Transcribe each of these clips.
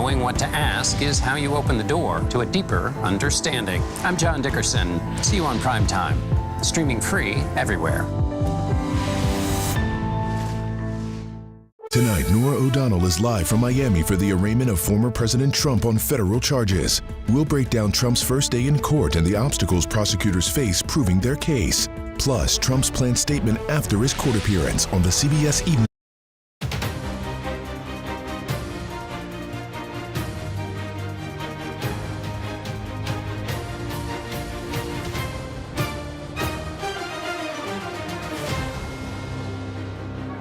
knowing what to ask is how you open the door to a deeper understanding. I'm John Dickerson. See you on Primetime, streaming free everywhere. Tonight, Norah O'Donnell is live from Miami for the arraignment of former President Trump on federal charges. We'll break down Trump's first day in court and the obstacles prosecutors face proving their case. Plus, Trump's planned statement after his court appearance on the CBS Evening.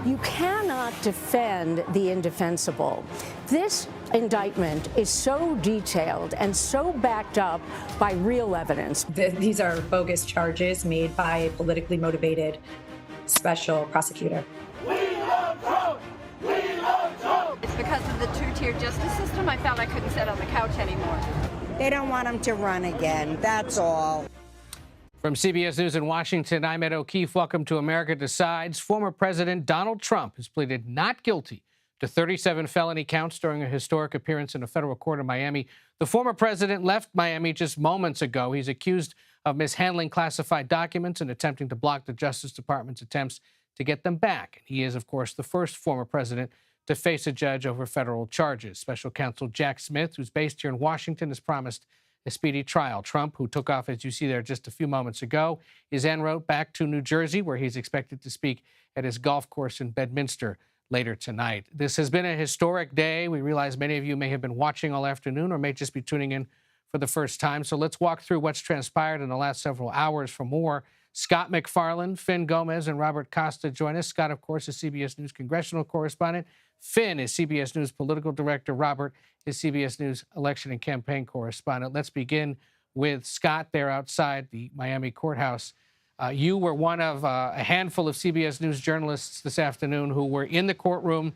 You cannot defend the indefensible. This indictment is so detailed and so backed up by real evidence. These are bogus charges made by a politically motivated special prosecutor. We love Trump! We love Trump! It's because of the two-tier justice system I felt I couldn't sit on the couch anymore. They don't want him to run again, that's all. From CBS News in Washington, I'm Ed O'Keefe. Welcome to America Decides. Former President Donald Trump has pleaded not guilty to 37 felony counts during a historic appearance in a federal court in Miami. The former president left Miami just moments ago. He's accused of mishandling classified documents and attempting to block the Justice Department's attempts to get them back. He is, of course, the first former president to face a judge over federal charges. Special counsel Jack Smith, who's based here in Washington, has promised a speedy trial. Trump, who took off, as you see there, just a few moments ago, is en route back to New Jersey, where he's expected to speak at his golf course in Bedminster later tonight. This has been a historic day. We realize many of you may have been watching all afternoon or may just be tuning in for the first time. So let's walk through what's transpired in the last several hours. For more, Scott MacFarlane, Finn Gomez, and Robert Costa join us. Scott, of course, is CBS News congressional correspondent. Finn is CBS News political director. Robert is CBS News election and campaign correspondent. Let's begin with Scott there outside the Miami courthouse. You were one of a handful of CBS News journalists this afternoon who were in the courtroom,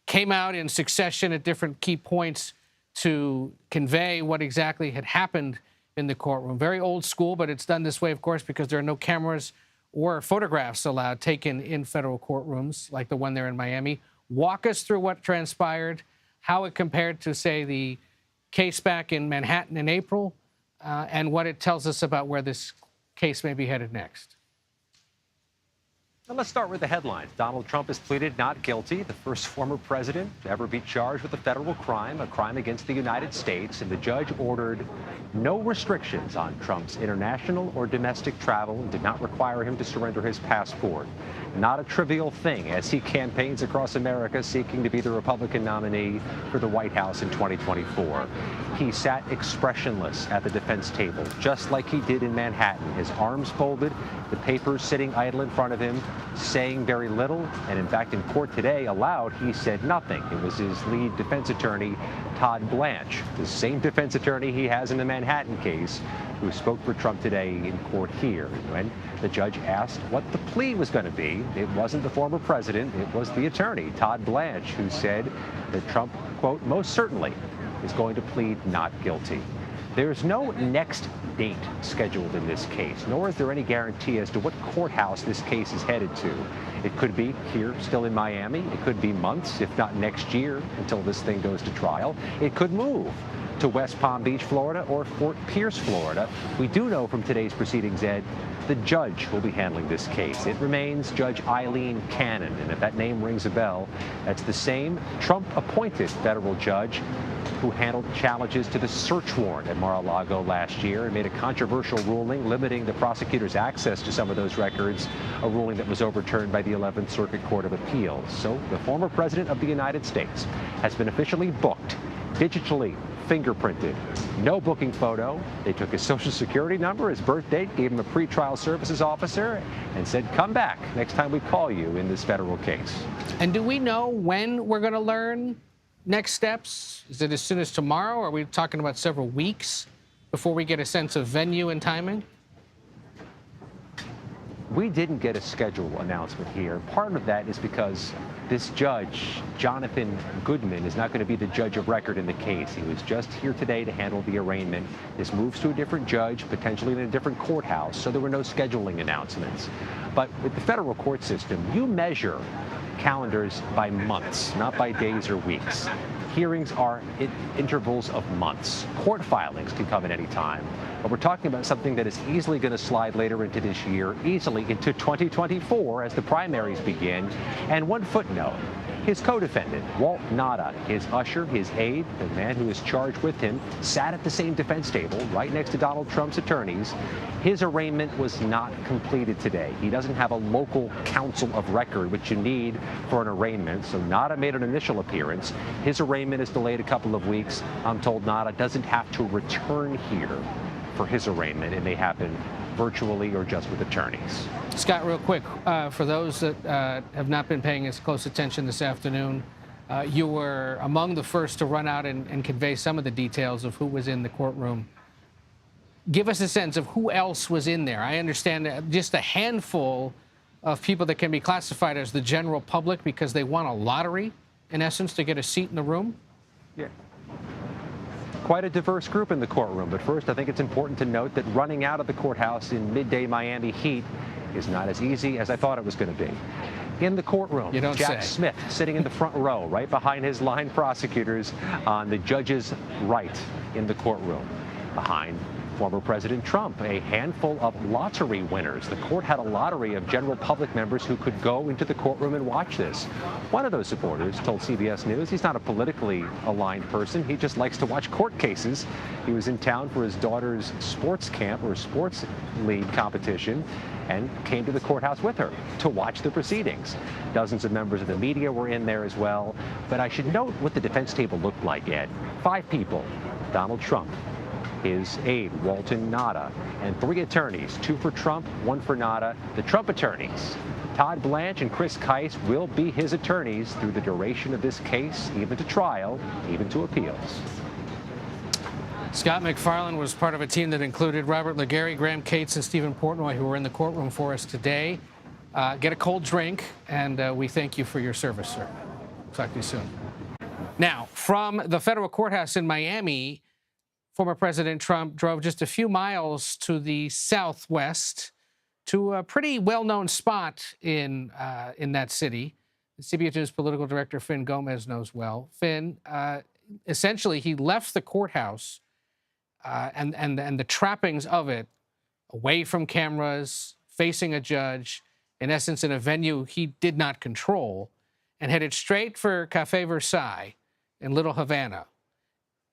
came out in succession at different key points to convey what exactly had happened in the courtroom. Very old school, but it's done this way, of course, because there are no cameras or photographs allowed taken in federal courtrooms like the one there in Miami. Walk us through what transpired, how it compared to, say, the case back in Manhattan in April, and what it tells us about where this case may be headed next. Now let's start with the headlines. Donald Trump has pleaded not guilty, the first former president to ever be charged with a federal crime, a crime against the United States, and the judge ordered no restrictions on Trump's international or domestic travel and did not require him to surrender his passport. Not a trivial thing as he campaigns across America seeking to be the Republican nominee for the White House in 2024. He sat expressionless at the defense table, just like he did in Manhattan, his arms folded, the papers sitting idle in front of him, saying very little, and in fact in court today aloud he said nothing. It was his lead defense attorney, Todd Blanche, the same defense attorney he has in the Manhattan case, who spoke for Trump today in court here. When the judge asked what the plea was going to be, it wasn't the former president, it was the attorney, Todd Blanche, who said that Trump, quote, most certainly is going to plead not guilty. There's no next date scheduled in this case, nor is there any guarantee as to what courthouse this case is headed to. It could be here, still in Miami. It could be months, if not next year, until this thing goes to trial. It could move to West Palm Beach, Florida, or Fort Pierce, Florida. We do know from today's proceedings, Ed, the judge will be handling this case. It remains Judge Eileen Cannon, and if that name rings a bell, that's the same Trump-appointed federal judge who handled challenges to the search warrant at Mar-a-Lago last year and made a controversial ruling limiting the prosecutor's access to some of those records, a ruling that was overturned by the 11th Circuit Court of Appeals. So the former president of the United States has been officially booked, digitally fingerprinted. No booking photo. They took his social security number, his birth date, gave him a pretrial services officer, and said, come back next time we call you in this federal case. And do we know when we're going to learn next steps? Is it as soon as tomorrow? Or are we talking about several weeks before we get a sense of venue and timing? We didn't get a schedule announcement here. Part of that is because this judge, Jonathan Goodman, is not going to be the judge of record in the case. He was just here today to handle the arraignment. This moves to a different judge, potentially in a different courthouse, so there were no scheduling announcements. But with the federal court system, you measure calendars by months, not by days or weeks. hearings are at intervals of months. Court filings can come at any time. But we're talking about something that is easily going to slide later into this year, easily into 2024 as the primaries begin. And one footnote. His co-defendant, Walt Nada, his usher, his aide, the man who is charged with him, sat at the same defense table right next to Donald Trump's attorneys. His arraignment was not completed today. He doesn't have a local counsel of record, which you need for an arraignment, so Nada made an initial appearance. His arraignment is delayed a couple of weeks. I'm told Nada doesn't have to return here for his arraignment. It may happen virtually or just with attorneys. Scott, real quick, for those that have not been paying as close attention this afternoon, you were among the first to run out and convey some of the details of who was in the courtroom. Give us a sense of who else was in there. I understand just a handful of people that can be classified as the general public because they won a lottery, in essence, to get a seat in the room. Yeah. Quite a diverse group in the courtroom. But first, I think it's important to note that running out of the courthouse in midday Miami heat is not as easy as I thought it was going to be. In the courtroom, Jack Smith sitting in the front row, right behind his line prosecutors on the judge's right in the courtroom. Behind former President Trump, a handful of lottery winners. The court had a lottery of general public members who could go into the courtroom and watch this. One of those supporters told CBS News he's not a politically aligned person. He just likes to watch court cases. He was in town for his daughter's sports camp or sports league competition and came to the courthouse with her to watch the proceedings. Dozens of members of the media were in there as well. But I should note what the defense table looked like, Ed. 5 people: Donald Trump, his aide, Walton Nada, and 3 attorneys, 2 for Trump, 1 for Nada. The Trump attorneys, Todd Blanche and Chris Keiss, will be his attorneys through the duration of this case, even to trial, even to appeals. Scott McFarland was part of a team that included Robert Legary, Graham Cates, and Stephen Portnoy, who were in the courtroom for us today. Get a cold drink, and we thank you for your service, sir. Talk to you soon. Now, from the federal courthouse in Miami, former President Trump drove just a few miles to the southwest to a pretty well-known spot in that city. CBS News political director Finn Gomez knows well. Finn, essentially, he left the courthouse and the trappings of it, away from cameras, facing a judge, in essence, in a venue he did not control, and headed straight for Café Versailles in Little Havana.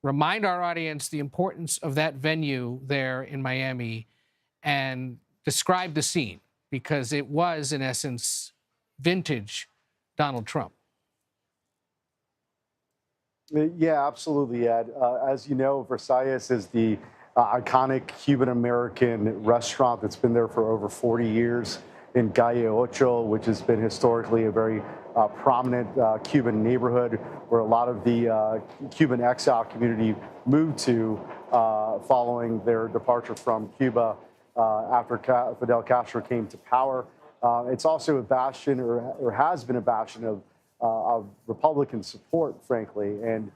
Remind our audience the importance of that venue there in Miami and describe the scene, because it was, in essence, vintage Donald Trump. Yeah, absolutely, Ed. As you know, Versailles is the iconic Cuban-American restaurant that's been there for over 40 years in Calle Ocho, which has been historically a very prominent Cuban neighborhood where a lot of the Cuban exile community moved to following their departure from Cuba after Fidel Castro came to power. It's also a bastion, or has been a bastion, of Republican support, frankly. And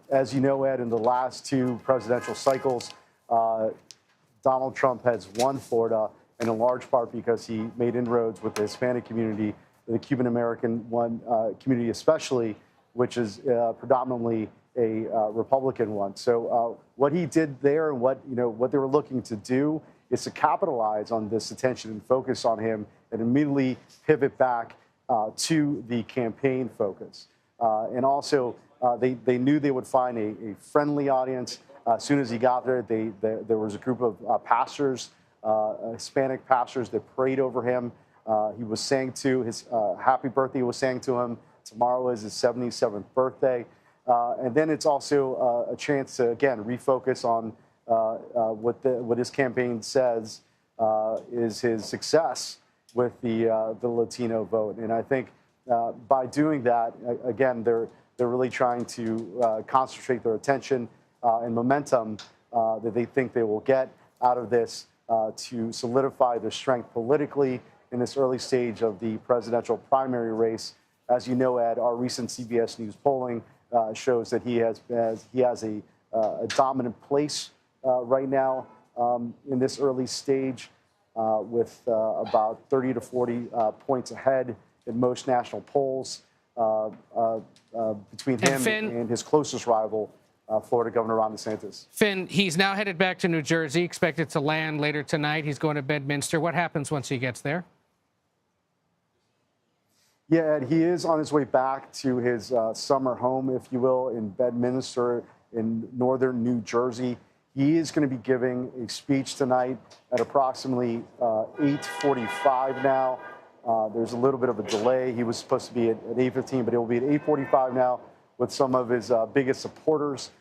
as you know, Ed, in the last 2 presidential cycles, Donald Trump has won Florida, and in large part because he made inroads with the Hispanic community, the Cuban-American community especially, which is predominantly a Republican one. So what he did there, and what they were looking to do, is to capitalize on this attention and focus on him, and immediately pivot back to the campaign focus. And also, they knew they would find a friendly audience. As soon as he got there, there was a group of pastors, Hispanic pastors, that prayed over him. He was sang to, his happy birthday was sang to him. Tomorrow is his 77th birthday. And then it's also a chance to, again, refocus on what his campaign says is his success with the Latino vote. And I think by doing that, again, they're really trying to concentrate their attention and momentum that they think they will get out of this to solidify their strength politically in this early stage of the presidential primary race. As you know, Ed, our recent CBS News polling shows that he has a dominant place right now in this early stage, with about 30 to 40 points ahead in most national polls. between him and his closest rival, Florida Governor Ron DeSantis. Finn, he's now headed back to New Jersey, expected to land later tonight. He's going to Bedminster. What happens once he gets there? Yeah, Ed, he is on his way back to his summer home, if you will, in Bedminster in northern New Jersey. He is going to be giving a speech tonight at approximately 8:45 now. There's a little bit of a delay. He was supposed to be at 8:15, but it will be at 8:45 now with some of his biggest supporters.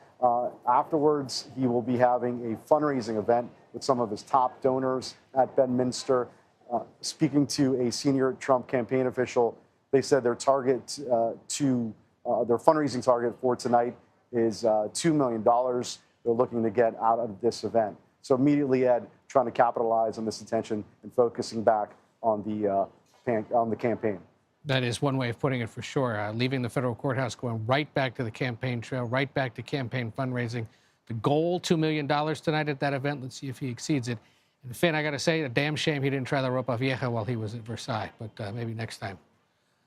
Afterwards, he will be having a fundraising event with some of his top donors at Bedminster. Speaking to a senior Trump campaign official, they said their target their fundraising target for tonight is $2 million. They're looking to get out of this event. So immediately, Ed, trying to capitalize on this attention and focusing back on the campaign. That is one way of putting it for sure. Leaving the federal courthouse, going right back to the campaign trail, right back to campaign fundraising. The goal, $2 million tonight at that event. Let's see if he exceeds it. And Finn, I got to say, a damn shame he didn't try the ropa vieja while he was at Versailles, but maybe next time.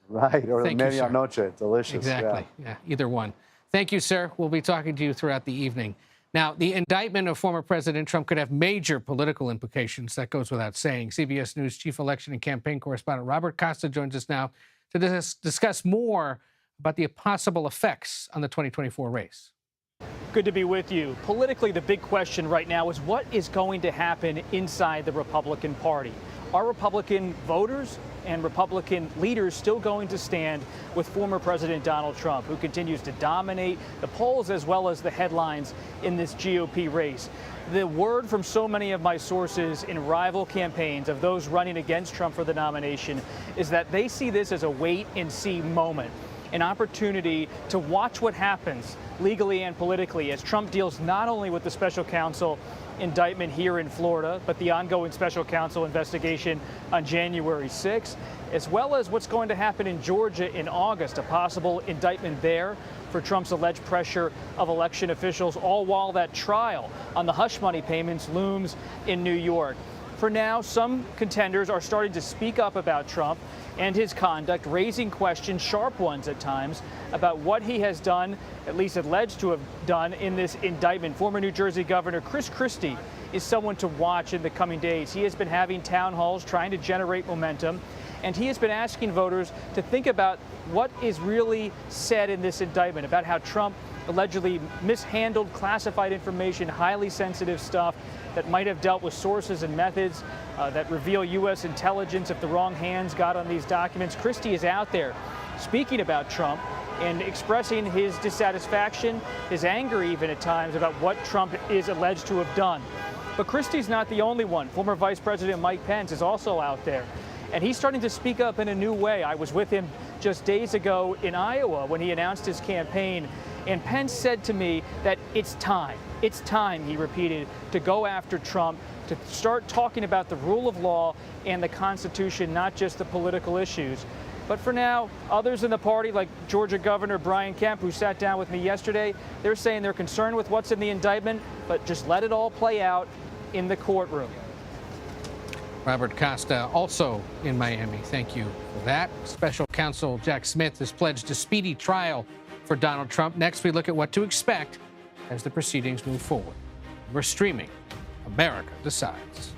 Right, or the medianoche, delicious. Exactly, yeah, either one. Thank you, sir. We'll be talking to you throughout the evening. Now, the indictment of former President Trump could have major political implications. That goes without saying. CBS News chief election and campaign correspondent Robert Costa joins us now to discuss more about the possible effects on the 2024 race. Good to be with you. Politically, the big question right now is what is going to happen inside the Republican Party? Are Republican voters and Republican leaders still going to stand with former President Donald Trump, who continues to dominate the polls as well as the headlines in this GOP race? The word from so many of my sources in rival campaigns of those running against Trump for the nomination is that they see this as a wait-and-see moment, an opportunity to watch what happens legally and politically as Trump deals not only with the special counsel indictment here in Florida, but the ongoing special counsel investigation on January 6th, as well as what's going to happen in Georgia in August, a possible indictment there for Trump's alleged pressure of election officials, all while that trial on the hush money payments looms in New York. For now, some contenders are starting to speak up about Trump and his conduct, raising questions, sharp ones at times, about what he has done, at least alleged to have done, in this indictment. Former New Jersey Governor Chris Christie is someone to watch in the coming days. He has been having town halls trying to generate momentum, and he has been asking voters to think about what is really said in this indictment, about how Trump allegedly mishandled classified information, highly sensitive stuff that might have dealt with sources and methods that reveal U.S. intelligence if the wrong hands got on these documents. Christie is out there speaking about Trump and expressing his dissatisfaction, his anger even at times, about what Trump is alleged to have done. But Christie's not the only one. Former Vice President Mike Pence is also out there, and he's starting to speak up in a new way. I was with him just days ago in Iowa when he announced his campaign, and Pence said to me that it's time, he repeated, to go after Trump, to start talking about the rule of law and the Constitution, not just the political issues. But for now, others in the party, like Georgia Governor Brian Kemp, who sat down with me yesterday, they're saying they're concerned with what's in the indictment, but just let it all play out in the courtroom. Robert Costa, also in Miami. Thank you for that. Special counsel Jack Smith has pledged a speedy trial for Donald Trump. Next, we look at what to expect as the proceedings move forward. We're streaming America Decides.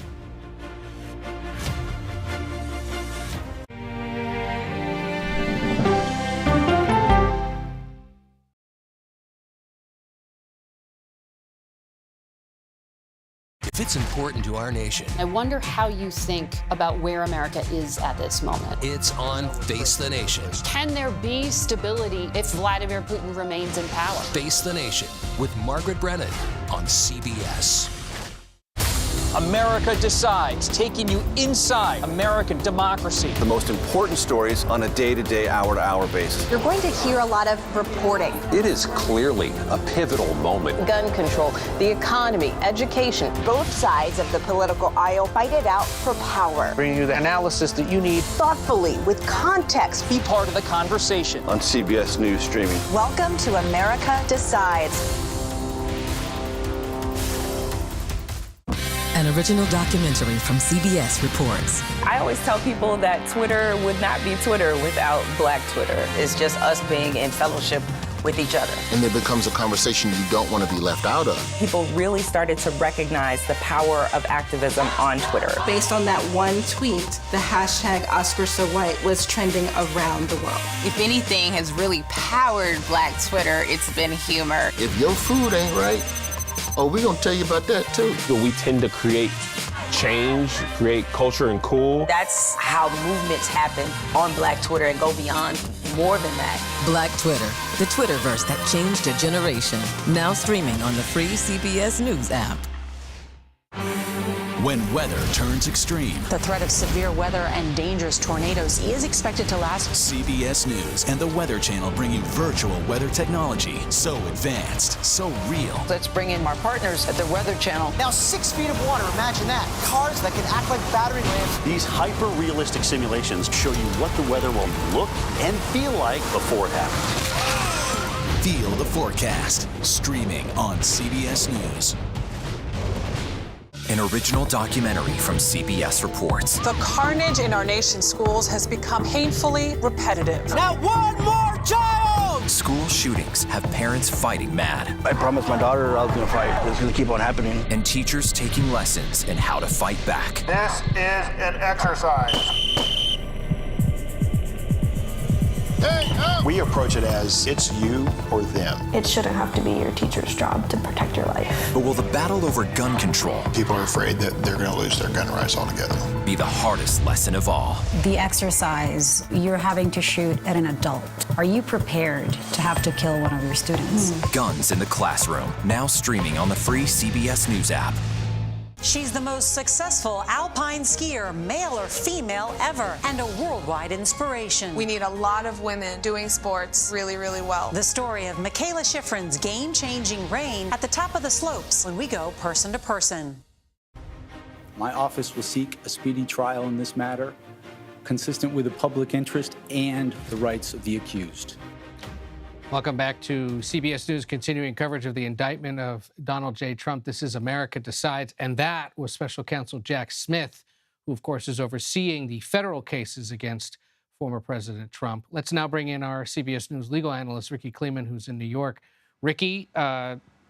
If it's important to our nation, I wonder how you think about where America is at this moment. It's on Face the Nation. Can there be stability if Vladimir Putin remains in power? Face the Nation with Margaret Brennan on CBS. America Decides, taking you inside American democracy. The most important stories on a day-to-day, hour-to-hour basis. You're going to hear a lot of reporting. It is clearly a pivotal moment. Gun control, the economy, education. Both sides of the political aisle fight it out for power. Bringing you the analysis that you need. Thoughtfully, with context. Be part of the conversation. On CBS News Streaming. Welcome to America Decides. An original documentary from CBS reports. I always tell people that Twitter would not be Twitter without Black Twitter. It's just us being in fellowship with each other. And it becomes a conversation you don't want to be left out of. People really started to recognize the power of activism on Twitter. Based on that one tweet, the hashtag #OscarSoWhite was trending around the world. If anything has really powered Black Twitter, it's been humor. If your food ain't right, oh, we're gonna tell you about that too. We tend to create change, create culture and cool. That's how movements happen on Black Twitter and go beyond more than that. Black Twitter, the Twitterverse that changed a generation. Now streaming on the free CBS News app. When weather turns extreme. The threat of severe weather and dangerous tornadoes is expected to last. CBS News and the Weather Channel bring you virtual weather technology. So advanced, so real. Let's bring in our partners at the Weather Channel. Now 6 feet of water, imagine that. Cars that can act like battering rams. These hyper-realistic simulations show you what the weather will look and feel like before it happens. Feel the forecast. Streaming on CBS News. An original documentary from CBS reports. The carnage in our nation's schools has become painfully repetitive. Not one more child! School shootings have parents fighting mad. I promised my daughter I was going to fight. It's going to keep on happening. And teachers taking lessons in how to fight back. This is an exercise. We approach it as it's you or them. It shouldn't have to be your teacher's job to protect your life. But will the battle over gun control, people are afraid that they're going to lose their gun rights altogether, be the hardest lesson of all? The exercise, you're having to shoot at an adult. Are you prepared to have to kill one of your students? Guns in the Classroom, now streaming on the free CBS News app. She's the most successful alpine skier, male or female, ever, and a worldwide inspiration. We need a lot of women doing sports really, really well. The story of Michaela Schifrin's game-changing reign at the top of the slopes when we go person to person. My office will seek a speedy trial in this matter, consistent with the public interest and the rights of the accused. Welcome back to CBS News, continuing coverage of the indictment of Donald J. Trump. This is America Decides, and that was Special Counsel Jack Smith, who, of course, is overseeing the federal cases against former President Trump. Let's now bring in our CBS News legal analyst, Ricky Kleeman, who's in New York. Ricky,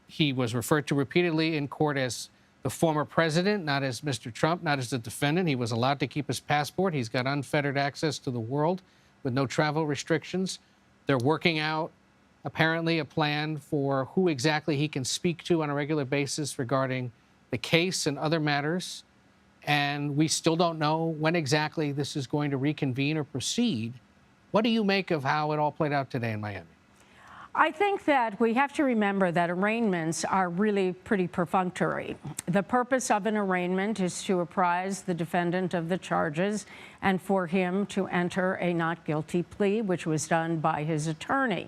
he was referred to repeatedly in court as the former president, not as Mr. Trump, not as the defendant. He was allowed to keep his passport. He's got unfettered access to the world with no travel restrictions. They're working out apparently a plan for who exactly he can speak to on a regular basis regarding the case and other matters. And we still don't know when exactly this is going to reconvene or proceed. What do you make of how it all played out today in Miami? I think that we have to remember that arraignments are really pretty perfunctory. The purpose of an arraignment is to apprise the defendant of the charges and for him to enter a not guilty plea, which was done by his attorney.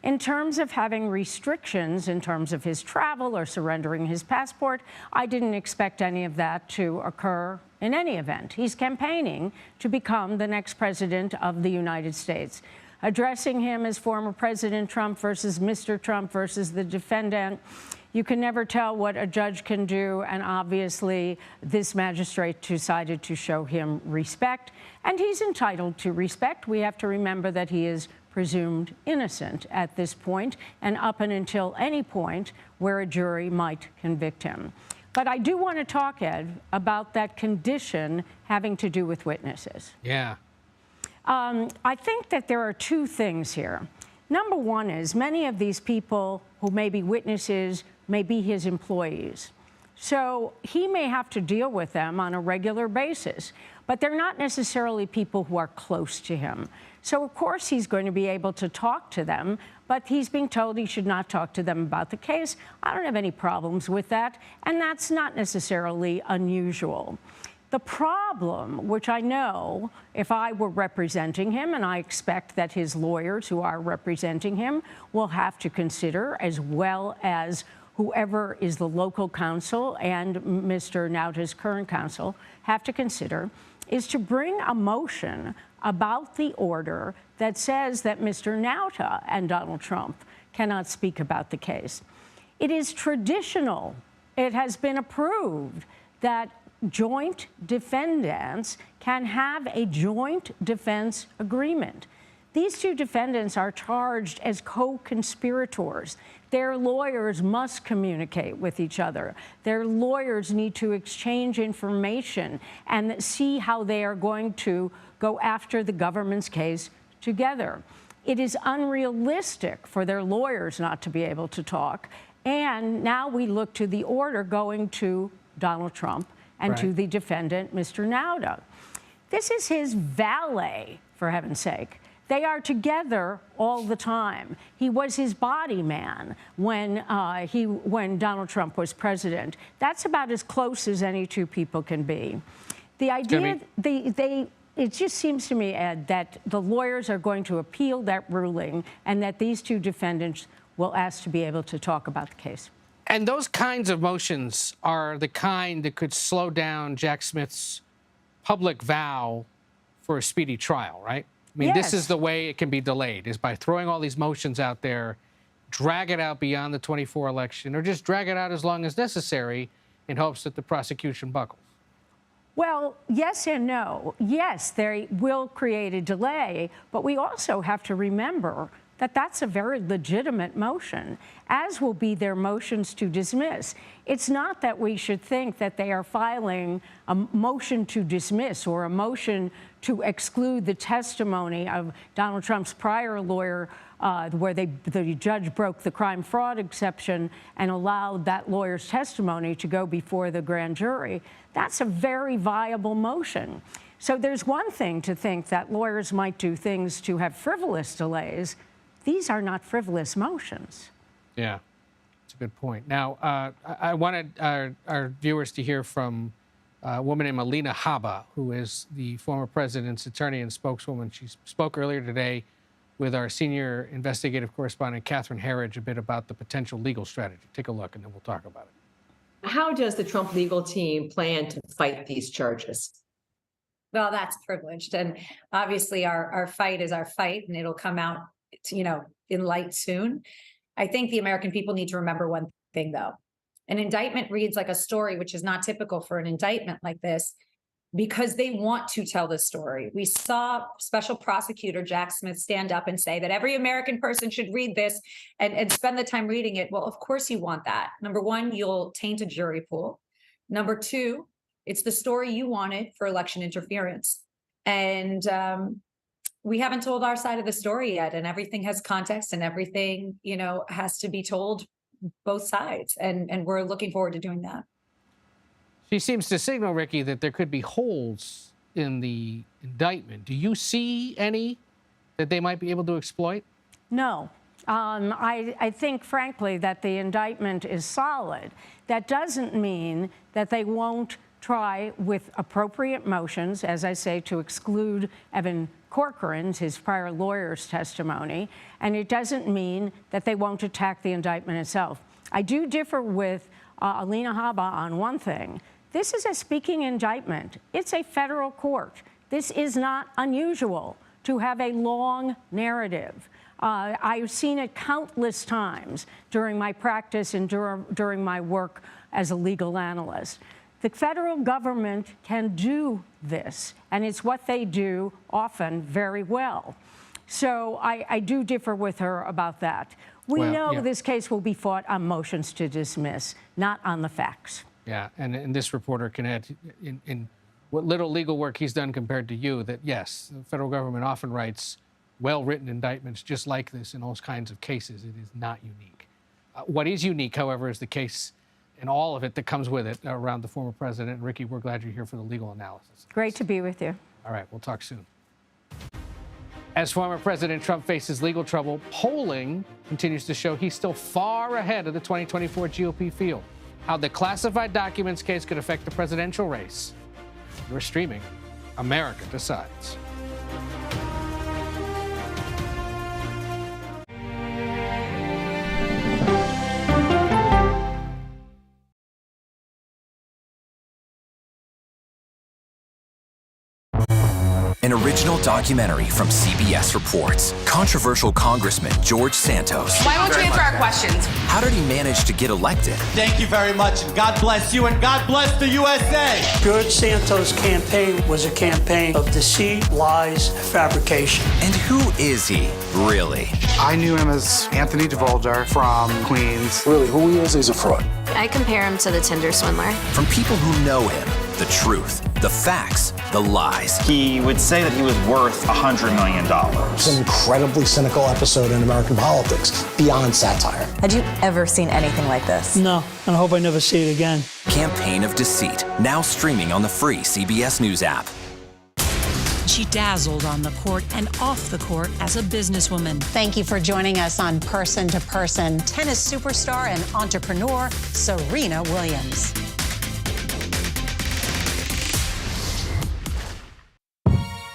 In terms of having restrictions in terms of his travel or surrendering his passport, I didn't expect any of that to occur in any event. He's campaigning to become the next president of the United States. Addressing him as former President Trump versus Mr. Trump versus the defendant, you can never tell what a judge can do, and obviously this magistrate decided to show him respect, and he's entitled to respect. We have to remember that he is presumed innocent at this point and up and until any point where a jury might convict him. But I do want to talk, Ed, about that condition having to do with witnesses. Yeah. I think that there are two things here. Number one is many of these people who may be witnesses may be his employees. So he may have to deal with them on a regular basis, but they're not necessarily people who are close to him. So, of course, he's going to be able to talk to them, but he's being told he should not talk to them about the case. I don't have any problems with that, and that's not necessarily unusual. The problem, which I know if I were representing him, and I expect that his lawyers who are representing him will have to consider, as well as whoever is the local counsel and Mr. Nauta's current counsel have to consider, is to bring a motion about the order that says that Mr. Nauta and Donald Trump cannot speak about the case. It is traditional, it has been approved, that joint defendants can have a joint defense agreement. These two defendants are charged as co-conspirators. Their lawyers must communicate with each other. Their lawyers need to exchange information and see how they are going to go after the government's case together. It is unrealistic for their lawyers not to be able to talk. And now we look to the order going to Donald Trump and to the defendant, Mr. Nauda. This is his valet, for heaven's sake. They are together all the time. He was his body man when Donald Trump was president. That's about as close as any two people can be. The idea, it just seems to me, Ed, that the lawyers are going to appeal that ruling and that these two defendants will ask to be able to talk about the case. And those kinds of motions are the kind that could slow down Jack Smith's public vow for a speedy trial, right? I mean, This is the way it can be delayed, is by throwing all these motions out there, drag it out beyond the 24 election, or just drag it out as long as necessary in hopes that the prosecution buckles. Well, yes and no. Yes, they will create a delay, but we also have to remember that that's a very legitimate motion, as will be their motions to dismiss. It's not that we should think that they are filing a motion to dismiss or a motion to exclude the testimony of Donald Trump's prior lawyer, where the judge broke the crime fraud exception and allowed that lawyer's testimony to go before the grand jury. That's a very viable motion. So there's one thing to think that lawyers might do things to have frivolous delays. These are not frivolous motions. Yeah, that's a good point. Now, I wanted our viewers to hear from a woman named Alina Habba, who is the former president's attorney and spokeswoman. She spoke earlier today with our senior investigative correspondent, Catherine Herridge, a bit about the potential legal strategy. Take a look, and then we'll talk about it. How does the Trump legal team plan to fight these charges? Well, that's privileged. And obviously our fight is our fight, and it'll come out, in light soon. I think the American people need to remember one thing, though. An indictment reads like a story, which is not typical for an indictment like this, because they want to tell the story. We saw Special Prosecutor Jack Smith stand up and say that every American person should read this and spend the time reading it. Well, of course you want that. Number one, you'll taint a jury pool. Number two, it's the story you wanted for election interference. And we haven't told our side of the story yet, and everything has context, and everything, has to be told both sides. And we're looking forward to doing that. She seems to signal, Ricky, that there could be holes in the indictment. Do you see any that they might be able to exploit? No. I think, frankly, that the indictment is solid. That doesn't mean that they won't try with appropriate motions, as I say, to exclude Evan Corcoran's, his prior lawyer's testimony, and it doesn't mean that they won't attack the indictment itself. I do differ with Alina Habba on one thing. This is a speaking indictment. It's a federal court. This is not unusual to have a long narrative. I've seen it countless times during my practice and during my work as a legal analyst. The federal government can do this, and it's what they do often very well. So I do differ with her about that. We know this case will be fought on motions to dismiss, not on the facts. Yeah, and this reporter can add, in what little legal work he's done compared to you, that yes, the federal government often writes well-written indictments just like this in all kinds of cases. It is not unique. What is unique, however, is the case and all of it that comes with it around the former president. And Ricky, we're glad you're here for the legal analysis. Great to be with you. All right, we'll talk soon. As former President Trump faces legal trouble, polling continues to show he's still far ahead of the 2024 GOP field. How the classified documents case could affect the presidential race. We're streaming America Decides. An original documentary from CBS Reports. Controversial Congressman George Santos. Why won't you answer our questions? How did he manage to get elected? Thank you very much, and God bless you, and God bless the USA. George Santos' campaign was a campaign of deceit, lies, and fabrication. And who is he, really? I knew him as Anthony DeVolder from Queens. Really, who he is, he's a fraud. I compare him to the Tinder swindler. From people who know him, the truth, the facts, the lies. He would say that he was worth $100 million. It's an incredibly cynical episode in American politics, beyond satire. Had you ever seen anything like this? No, and I hope I never see it again. Campaign of Deceit, now streaming on the free CBS News app. She dazzled on the court and off the court as a businesswoman. Thank you for joining us on Person to Person. Tennis superstar and entrepreneur, Serena Williams.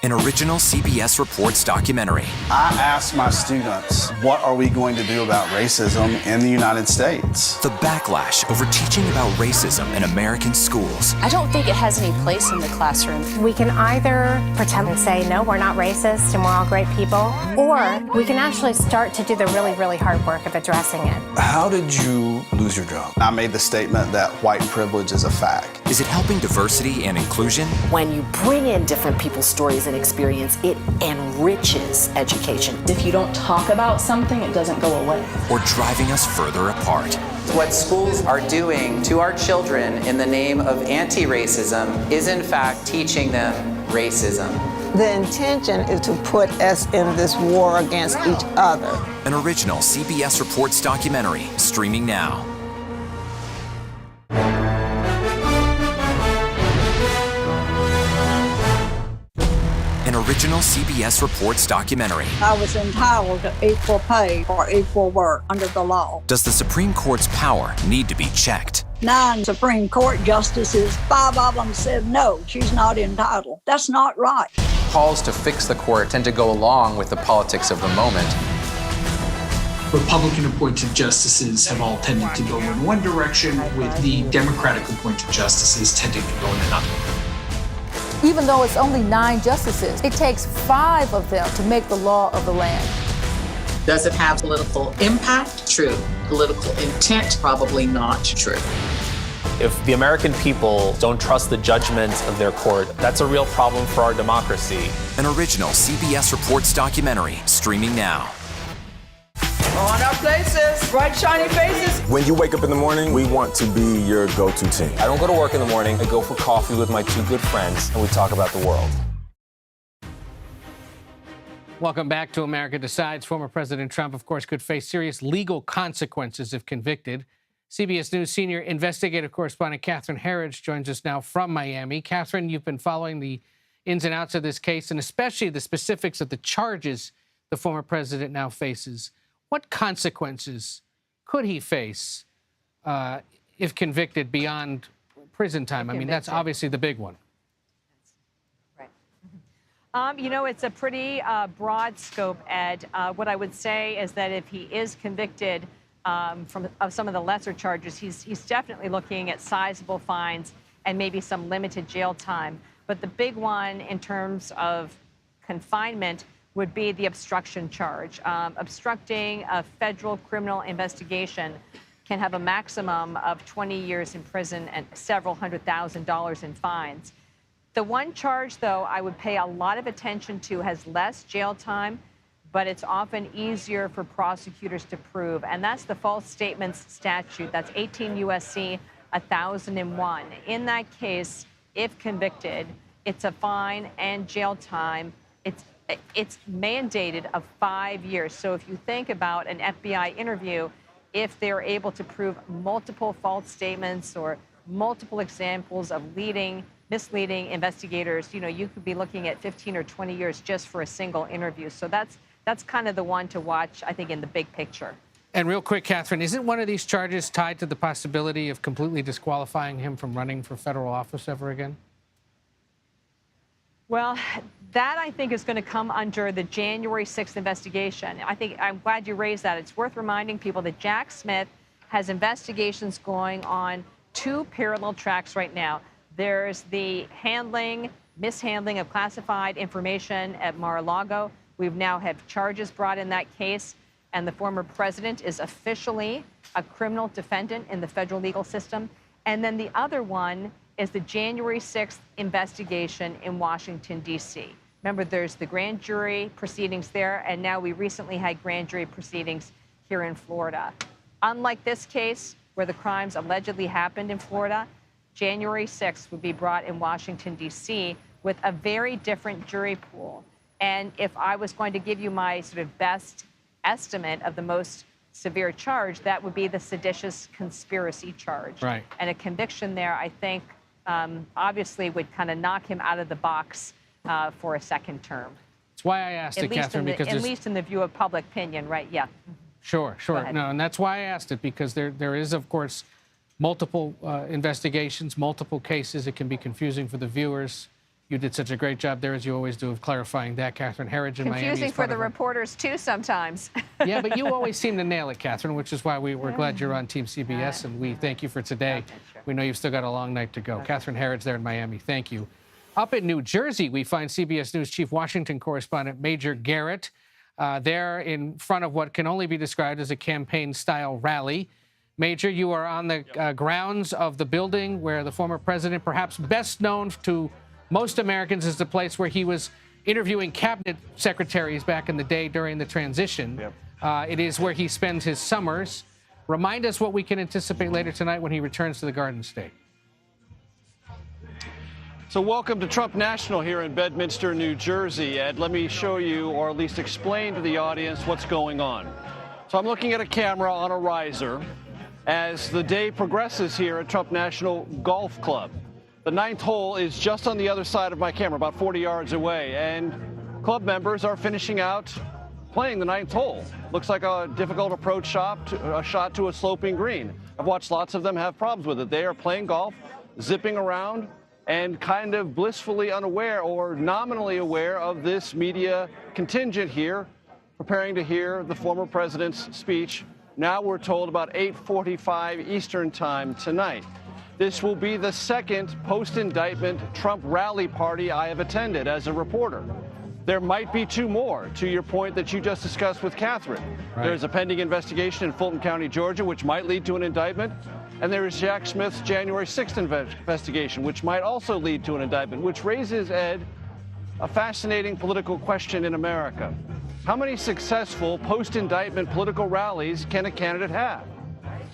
An original CBS Reports documentary. I asked my students, what are we going to do about racism in the United States? The backlash over teaching about racism in American schools. I don't think it has any place in the classroom. We can either pretend and say, no, we're not racist and we're all great people, or we can actually start to do the really, really hard work of addressing it. How did you lose your job? I made the statement that white privilege is a fact. Is it helping diversity and inclusion? When you bring in different people's stories and experience, it enriches education. If you don't talk about something, it doesn't go away. Or driving us further apart? What schools are doing to our children in the name of anti-racism is in fact teaching them racism. The intention is to put us in this war against each other. An original CBS Reports documentary, streaming now. An original CBS Reports documentary. I was entitled to equal pay for equal work under the law. Does the Supreme Court's power need to be checked? 9 Supreme Court justices, 5 of them said no, she's not entitled. That's not right. Calls to fix the court tend to go along with the politics of the moment. Republican-appointed justices have all tended to go in one direction, with the Democratic-appointed justices tending to go in another. Even though it's only 9 justices, it takes 5 of them to make the law of the land. Does it have political impact? True. Political intent? Probably not true. If the American people don't trust the judgment of their court, that's a real problem for our democracy. An original CBS Reports documentary, streaming now. On our places, bright shiny faces. When you wake up in the morning, we want to be your go-to team. I don't go to work in the morning. I go for coffee with my 2 good friends, and we talk about the world. Welcome back to America Decides. Former President Trump, of course, could face serious legal consequences if convicted. CBS News senior investigative correspondent Catherine Herridge joins us now from Miami. Catherine, you've been following the ins and outs of this case, and especially the specifics of the charges the former president now faces. What consequences could he face if convicted beyond prison time? I mean, that's obviously the big one. You know, it's a pretty broad scope, Ed. What I would say is that if he is convicted of some of the lesser charges, he's definitely looking at sizable fines and maybe some limited jail time. But the big one in terms of confinement would be the obstruction charge. Obstructing a federal criminal investigation can have a maximum of 20 years in prison and several $100,000 in fines. The one charge, though, I would pay a lot of attention to has less jail time, but it's often easier for prosecutors to prove, and that's the false statements statute. That's 18 U.S.C. 1001. In that case, if convicted, it's a fine and jail time. It's mandated of 5 years. So if you think about an FBI interview, if they're able to prove multiple false statements or multiple examples of misleading investigators, you know, you could be looking at 15 or 20 years just for a single interview. So that's kind of the one to watch, I think, in the big picture. And real quick, Catherine, isn't one of these charges tied to the possibility of completely disqualifying him from running for federal office ever again? Well, that I think is going to come under the January 6th investigation. I'm glad you raised that. It's worth reminding people that Jack Smith has investigations going on 2 parallel tracks right now. There's the handling mishandling of classified information at Mar-a-Lago. We've now have charges brought in that case, and the former president is officially a criminal defendant in the federal legal system. And then the other one is the January 6th investigation in Washington, D.C. Remember, there's the grand jury proceedings there, and now we recently had grand jury proceedings here in Florida. Unlike this case, where the crimes allegedly happened in Florida, January 6th would be brought in Washington, D.C., with a very different jury pool. And if I was going to give you my sort of best estimate of the most severe charge, that would be the seditious conspiracy charge. Right. And a conviction there, I think, obviously would kind of knock him out of the box for a second term. That's why I asked it, Catherine, because at least in the view of public opinion, right? Yeah. Sure. No, and that's why I asked it, because there is, of course, multiple investigations, multiple cases. It can be confusing for the viewers. You did such a great job there, as you always do, of clarifying that. Catherine Herridge in Miami. Confusing for the reporters, too, sometimes. Yeah, but you always seem to nail it, Catherine, which is why we're glad you're on Team CBS, and we thank you for today. We know you've still got a long night to go. Catherine Herridge there in Miami, thank you. Up in New Jersey, we find CBS News Chief Washington correspondent Major Garrett there in front of what can only be described as a campaign-style rally. Major, you are on the grounds of the building where the former president, perhaps best known to most Americans, is the place where he was interviewing cabinet secretaries back in the day during the transition. Yep. It is where he spends his summers. Remind us what we can anticipate later tonight when he returns to the Garden State. So welcome to Trump National here in Bedminster, New Jersey. Ed, let me show you, or at least explain to the audience, what's going on. So I'm looking at a camera on a riser as the day progresses here at Trump National Golf Club. The 9th hole is just on the other side of my camera, about 40 yards away, and club members are finishing out playing the 9th hole. Looks like a difficult approach shot to a sloping green. I've watched lots of them have problems with it. They are playing golf, zipping around, and kind of blissfully unaware or nominally aware of this media contingent here, preparing to hear the former president's speech. Now we're told about 8:45 Eastern time tonight. This will be the second post-indictment Trump rally party I have attended as a reporter. There might be two more, to your point that you just discussed with Catherine. Right. There's a pending investigation in Fulton County, Georgia, which might lead to an indictment. And there is Jack Smith's January 6th investigation, which might also lead to an indictment, which raises, Ed, a fascinating political question in America. How many successful post-indictment political rallies can a candidate have?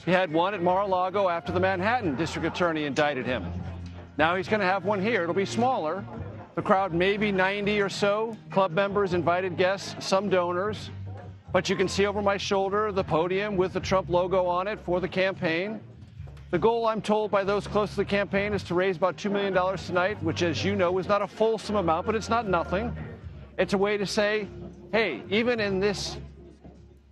He had one at Mar-a-Lago after the Manhattan district attorney indicted him. Now he's going to have one here. It'll be smaller. The crowd may be 90 or so, club members, invited guests, some donors. But you can see over my shoulder the podium with the Trump logo on it for the campaign. The goal, I'm told by those close to the campaign, is to raise about $2 million tonight, which, as you know, is not a fulsome amount, but it's not nothing. It's a way to say, hey, even in this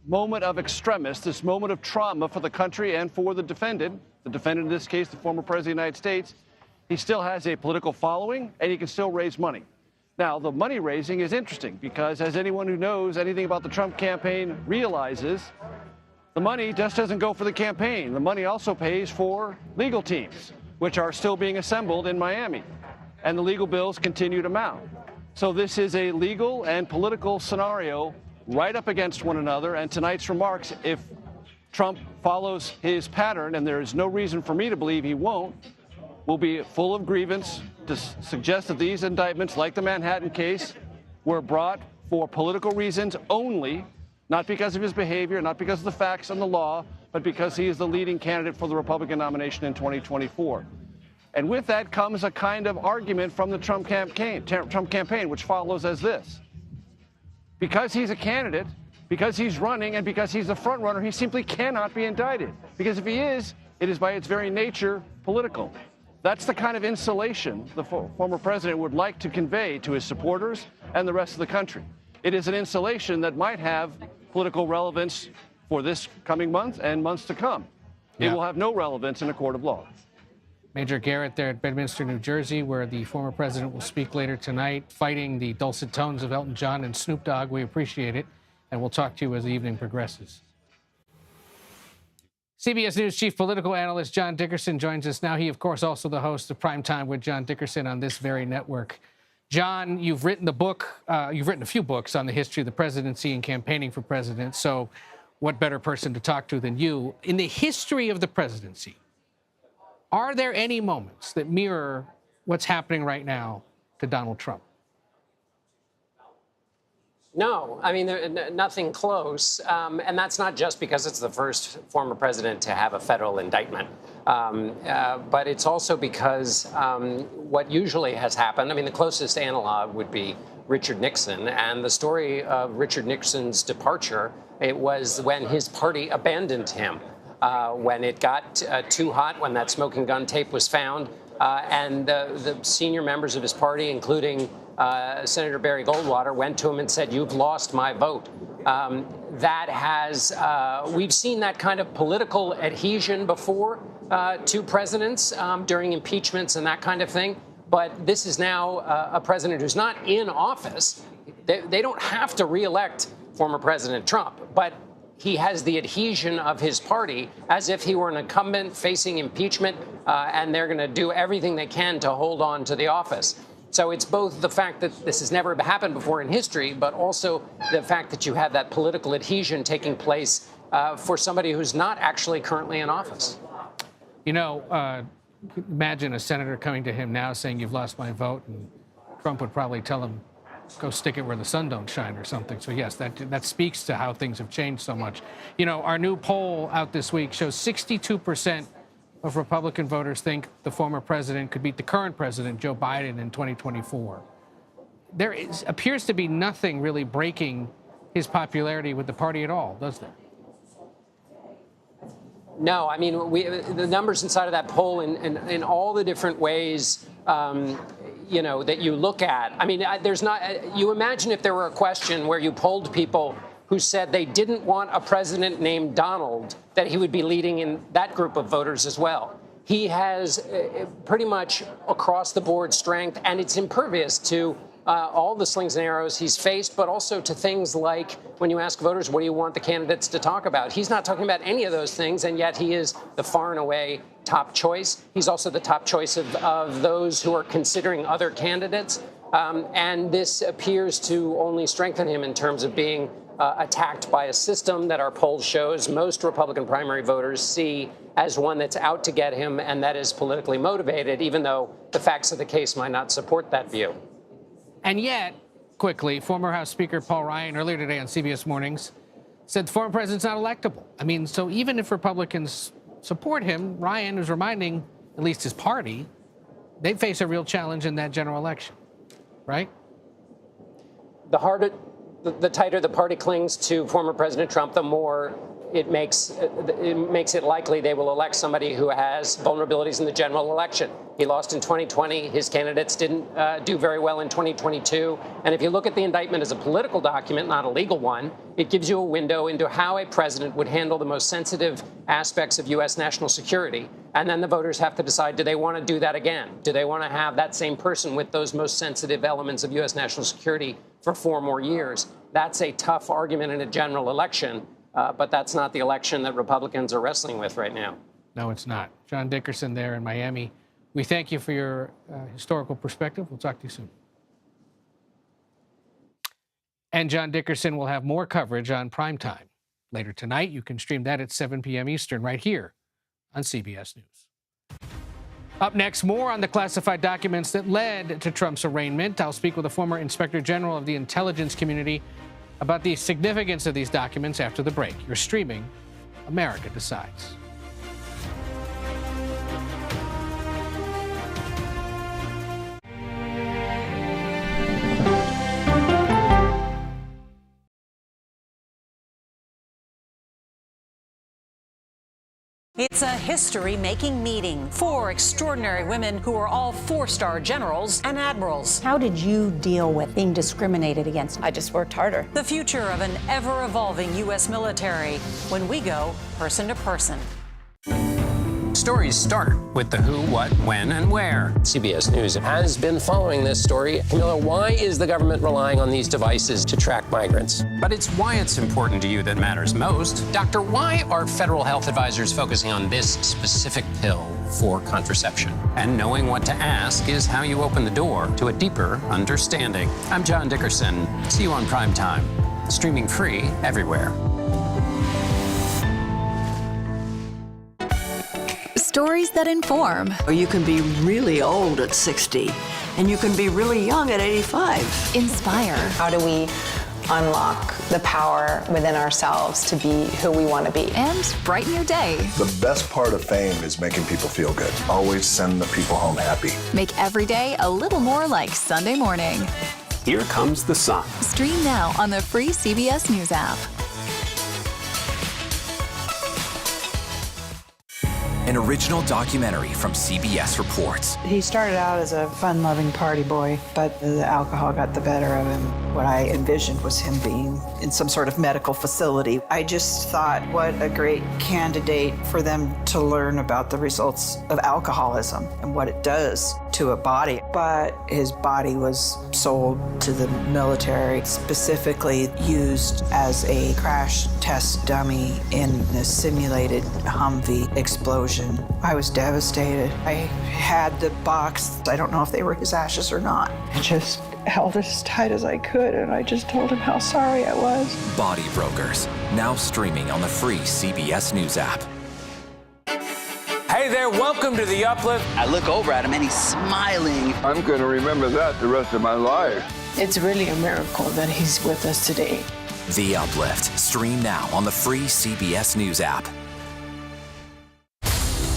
moment of extremis, this moment of trauma for the country and for the defendant in this case, the former president of the United States, he still has a political following and he can still raise money. Now, the money raising is interesting because, as anyone who knows anything about the Trump campaign realizes, the money just doesn't go for the campaign. The money also pays for legal teams, which are still being assembled in Miami, and the legal bills continue to mount. So this is a legal and political scenario right up against one another, and tonight's remarks, if Trump follows his pattern, and there is no reason for me to believe he won't, will be full of grievance to suggest that these indictments, like the Manhattan case, were brought for political reasons only, not because of his behavior, not because of the facts and the law, but because he is the leading candidate for the Republican nomination in 2024. And with that comes a kind of argument from the Trump campaign, which follows as this. Because he's a candidate, because he's running, and because he's the front runner, he simply cannot be indicted. Because if he is, it is by its very nature political. That's the kind of insulation the former president would like to convey to his supporters and the rest of the country. It is an insulation that might have political relevance for this coming month and months to come. It will have no relevance in a court of law. Major Garrett there at Bedminster, New Jersey, where the former president will speak later tonight, fighting the dulcet tones of Elton John and Snoop Dogg. We appreciate it, and we'll talk to you as the evening progresses. CBS News chief political analyst John Dickerson joins us now. He, of course, also the host of Primetime with John Dickerson on this very network. John, you've written the book, you've written a few books on the history of the presidency and campaigning for president, so what better person to talk to than you? In the history of the presidency, are there any moments that mirror what's happening right now to Donald Trump? No, I mean, nothing close. And that's not just because it's the first former president to have a federal indictment. But it's also because what usually has happened, I mean, the closest analog would be Richard Nixon. And the story of Richard Nixon's departure, it was when his party abandoned him, when it got too hot, when that smoking gun tape was found. And the senior members of his party, including Senator Barry Goldwater, went to him and said, "You've lost my vote." We've seen that kind of political adhesion before to presidents during impeachments and that kind of thing. But this is now a president who's not in office. They don't have to reelect former President Trump, but he has the adhesion of his party as if he were an incumbent facing impeachment, and they're going to do everything they can to hold on to the office. So it's both the fact that this has never happened before in history, but also the fact that you have that political adhesion taking place for somebody who's not actually currently in office. You know, imagine a senator coming to him now saying, "You've lost my vote," and Trump would probably tell him, "Go stick it where the sun don't shine," or something. So yes, that speaks to how things have changed so much. You know, our new poll out this week shows 62% of Republican voters think the former president could beat the current president, Joe Biden, in 2024. There appears to be nothing really breaking his popularity with the party at all, does there? No, I mean, the numbers inside of that poll in all the different ways, you know, that you look at. I mean, you imagine if there were a question where you polled people who said they didn't want a president named Donald, that he would be leading in that group of voters as well. He has pretty much across the board strength, and it's impervious to all the slings and arrows he's faced, but also to things like when you ask voters, what do you want the candidates to talk about? He's not talking about any of those things, and yet he is the far and away top choice. He's also the top choice of those who are considering other candidates. And this appears to only strengthen him in terms of being attacked by a system that our poll shows most Republican primary voters see as one that's out to get him and that is politically motivated, even though the facts of the case might not support that view. And yet, quickly, former House Speaker Paul Ryan earlier today on CBS Mornings said the former president's not electable. I mean, so even if Republicans support him, Ryan is reminding at least his party they face a real challenge in that general election, right? The tighter the party clings to former President Trump, the more it makes it likely they will elect somebody who has vulnerabilities in the general election. He lost in 2020. His candidates didn't do very well in 2022. And if you look at the indictment as a political document, not a legal one, it gives you a window into how a president would handle the most sensitive aspects of U.S. national security. And then the voters have to decide, do they want to do that again? Do they want to have that same person with those most sensitive elements of U.S. national security for 4 more years? That's a tough argument in a general election. But that's not the election that Republicans are wrestling with right now. No, it's not. John Dickerson there in Miami. We thank you for your historical perspective. We'll talk to you soon. And John Dickerson will have more coverage on Primetime later tonight. You can stream that at 7 p.m. Eastern right here on CBS News. Up next, more on the classified documents that led to Trump's arraignment. I'll speak with a former Inspector General of the intelligence community about the significance of these documents after the break. You're streaming America Decides. It's a history-making meeting. 4 extraordinary women who are all 4-star generals and admirals. How did you deal with being discriminated against? I just worked harder. The future of an ever-evolving U.S. military when we go person to person. Stories start with the who, what, when, and where. CBS News has been following this story. Camilla, why is the government relying on these devices to track migrants? But it's why it's important to you that matters most. Doctor, why are federal health advisors focusing on this specific pill for contraception? And knowing what to ask is how you open the door to a deeper understanding. I'm John Dickerson. See you on Prime Time, streaming free everywhere. Stories that inform. You can be really old at 60, and you can be really young at 85. Inspire. How do we unlock the power within ourselves to be who we want to be? And brighten your day. The best part of fame is making people feel good. Always send the people home happy. Make every day a little more like Sunday morning. Here comes the sun. Stream now on the free CBS News app. An original documentary from CBS reports. He started out as a fun-loving party boy, but the alcohol got the better of him. What I envisioned was him being in some sort of medical facility. I just thought, what a great candidate for them to learn about the results of alcoholism and what it does to a body. But his body was sold to the military, specifically used as a crash test dummy in the simulated Humvee explosion. I was devastated. I had the box. I don't know if they were his ashes or not. I just held it as tight as I could, and I just told him how sorry I was. Body Brokers, now streaming on the free CBS News app. Hey there, welcome to The Uplift. I look over at him and he's smiling. I'm going to remember that the rest of my life. It's really a miracle that he's with us today. The Uplift, stream now on the free CBS News app.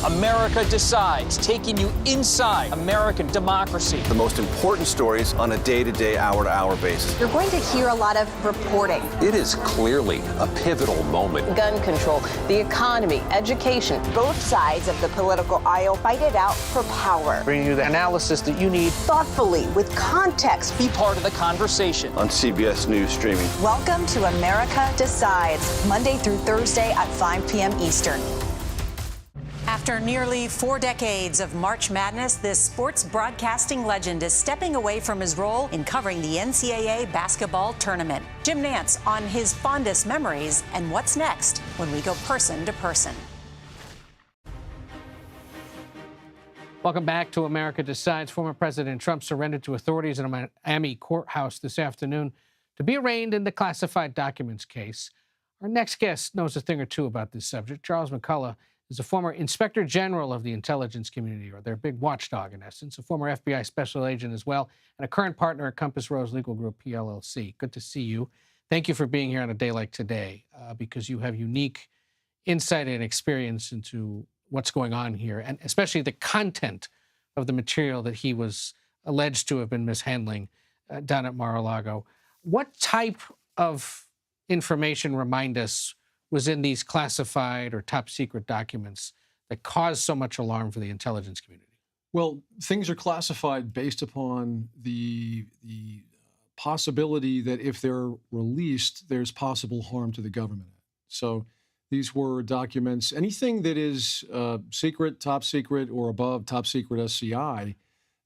America Decides, taking you inside American democracy. The most important stories on a day-to-day, hour-to-hour basis. You're going to hear a lot of reporting. It is clearly a pivotal moment. Gun control, the economy, education. Both sides of the political aisle fight it out for power. Bringing you the analysis that you need. Thoughtfully, with context. Be part of the conversation. On CBS News Streaming. Welcome to America Decides, Monday through Thursday at 5 p.m. Eastern. After nearly 4 decades of March Madness, this sports broadcasting legend is stepping away from his role in covering the NCAA basketball tournament. Jim Nantz on his fondest memories and what's next when we go person to person. Welcome back to America Decides. Former President Trump surrendered to authorities in a Miami courthouse this afternoon to be arraigned in the classified documents case. Our next guest knows a thing or two about this subject. Charles McCullough is a former Inspector General of the intelligence community, or their big watchdog, in essence, a former FBI special agent as well, and a current partner at Compass Rose Legal Group, PLLC. Good to see you. Thank you for being here on a day like today, because you have unique insight and experience into what's going on here, and especially the content of the material that he was alleged to have been mishandling down at Mar-a-Lago. What type of information, remind us, was in these classified or top secret documents that caused so much alarm for the intelligence community? Well, things are classified based upon the possibility that if they're released, there's possible harm to the government. So these were documents, anything that is secret, top secret, or above top secret SCI